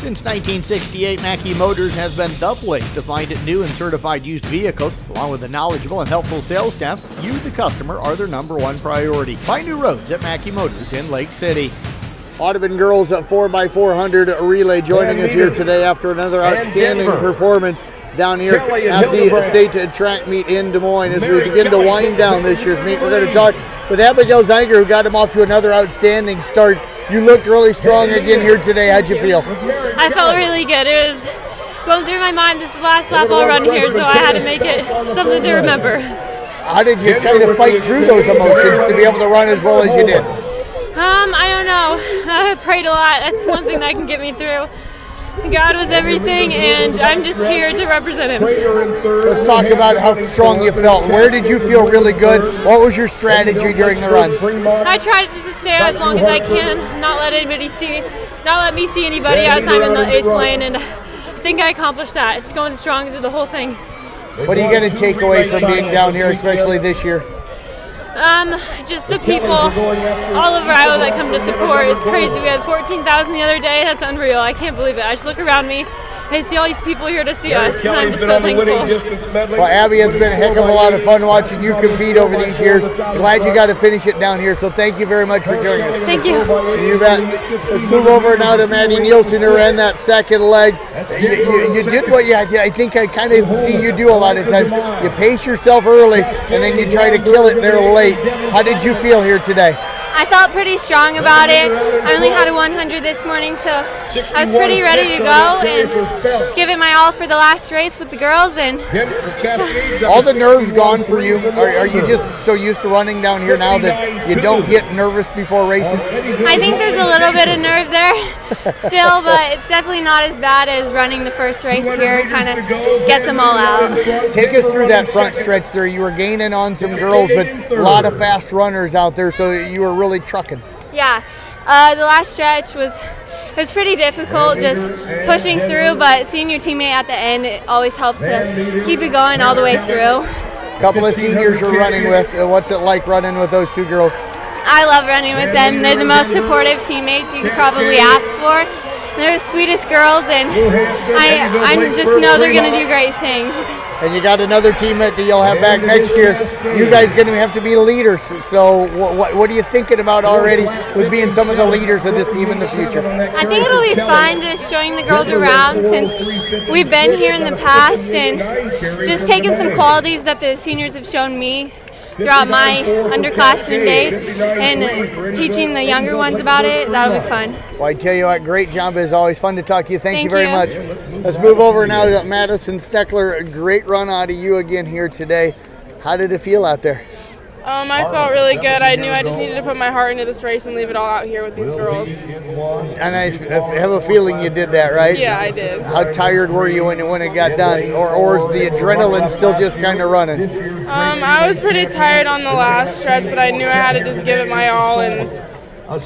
Since 1968, Mattie Motors has been the place to find new and certified used vehicles. Along with a knowledgeable and helpful sales staff, you, the customer, are their number one priority. Find new roads at Mattie Motors in Lake City. Audubon Girls at 4x400 relay joining us here today after another outstanding performance down here at the state track meet in Des Moines. As we begin to wind down this year's meet, we're going to talk with Abigail Zaiger, who got him off to another outstanding start. You looked really strong again here today. How'd you feel? I felt really good. It was going through my mind, this is the last lap I'll run here, so I had to make it something to remember. How did you kind of fight through those emotions to be able to run as well as you did? I don't know. I prayed a lot. That's one thing that can get me through. God was everything, and I'm just here to represent Him. Let's talk about how strong you felt. Where did you feel really good? What was your strategy during the run? I tried just to stay out as long as I can, not let me see anybody as I'm in the 8th lane, and I think I accomplished that. Just going strong through the whole thing. What are you going to take away from being down here, especially this year? Just the people all over Iowa that come to support. It's crazy. We had 14,000 the other day. That's unreal. I can't believe it. I just look around me. I see all these people here to see us, and I'm just so thankful. Well, Abby, it's been a heck of a lot of fun watching you compete over these years. Glad you got to finish it down here, so thank you very much for joining us. Thank you. You bet. Let's move over now to Manny Nielsen, who ran that second leg. You did what I think I kind of see you do a lot of times. You pace yourself early, and then you try to kill it there late. How did you feel here today? I felt pretty strong about it. I only had a 100 this morning, so I was pretty ready to go and just give it my all for the last race with the girls. And all the nerves gone for you? Are you just so used to running down here now that you don't get nervous before races? I think there's a little bit of nerve there still, but it's definitely not as bad as running the first race here. It kind of gets them all out. Take us through that front stretch there. You were gaining on some girls, but a lot of fast runners out there, so you were really trucking. Yeah, the last stretch was pretty difficult, just pushing through, but seeing your teammate at the end, it always helps to keep it going all the way through. A couple of seniors you're running with. What's it like running with those two girls? I love running with them. They're the most supportive teammates you could probably ask for. They're the sweetest girls, and I just know they're going to do great things. And you got another teammate that you'll have back next year. You guys going to have to be leaders. So what are you thinking about already with being some of the leaders of this team in the future? I think it'll be fun just showing the girls around since we've been here in the past and just taking some qualities that the seniors have shown me throughout my underclassmen days and teaching the younger ones about it. That'll be fun. Well, I tell you what, great job as always. Fun to talk to you. Thank you very much. Let's move over now to Madison Steckler. A great run out of you again here today. How did it feel out there? I felt really good. I knew I just needed to put my heart into this race and leave it all out here with these girls. And I have a feeling you did that, right? Yeah, I did. How tired were you when it got done? Or is the adrenaline still just kind of running? I was pretty tired on the last stretch, but I knew I had to just give it my all. And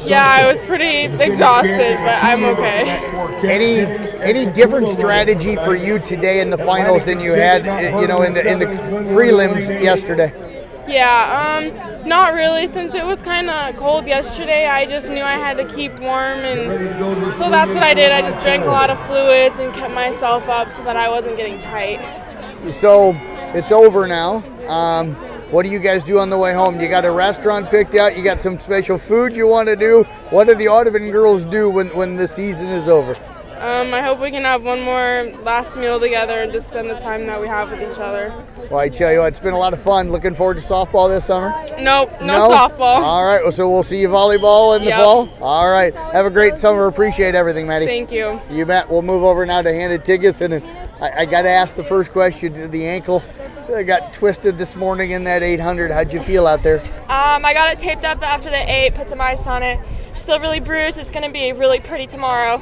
yeah, I was pretty exhausted, but I'm okay. Any different strategy for you today in the finals than you had, in the prelims yesterday? Yeah, not really. Since it was kind of cold yesterday, I just knew I had to keep warm, and so that's what I did. I just drank a lot of fluids and kept myself up so that I wasn't getting tight. So it's over now. What do you guys do on the way home? You got a restaurant picked out? You got some special food you want to do? What do the Audubon girls do when the season is over? I hope we can have one more last meal together and just spend the time that we have with each other. Well, I tell you what, it's been a lot of fun. Looking forward to softball this summer? Nope, no softball. All right, well, so we'll see you volleyball in the fall? All right. Have a great summer. Appreciate everything, Mattie. Thank you. You bet. We'll move over now to Hannah Thygesen. And I got to ask the first question. The ankle got twisted this morning in that 800. How'd you feel out there? I got it taped up after the 8, put some ice on it. Still really bruised. It's going to be really pretty tomorrow.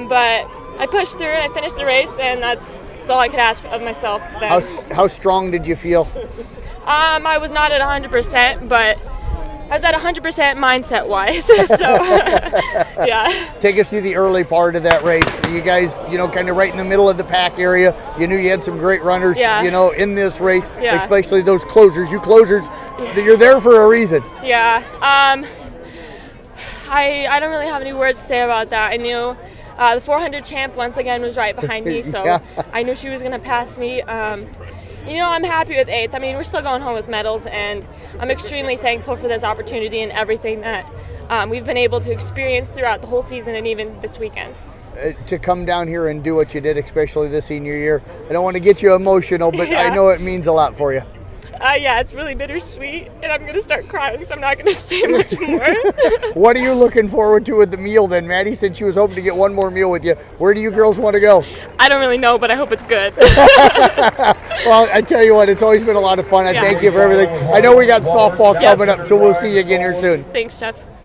But I pushed through and I finished the race, and that's all I could ask of myself then. How strong did you feel? I was not at 100%, but I was at 100% mindset-wise. So, yeah. Take us through the early part of that race. You guys, kind of right in the middle of the pack area. You knew you had some great runners, in this race, especially those closers. You closers, you're there for a reason. Yeah. I don't really have any words to say about that. I knew The 400 champ once again was right behind me, so Yeah. I knew she was going to pass me. I'm happy with 8th. I mean, we're still going home with medals, and I'm extremely thankful for this opportunity and everything that we've been able to experience throughout the whole season and even this weekend. To come down here and do what you did, especially this senior year, I don't want to get you emotional, but Yeah. I know it means a lot for you. Yeah, it's really bittersweet, and I'm going to start crying, so I'm not going to say much more. What are you looking forward to with the meal then? Maddie said she was hoping to get one more meal with you. Where do you girls want to go? I don't really know, but I hope it's good. Well, I tell you what, it's always been a lot of fun. I Yeah. thank you for everything. I know we got softball coming up, so we'll see you again here soon. Thanks, Jeff.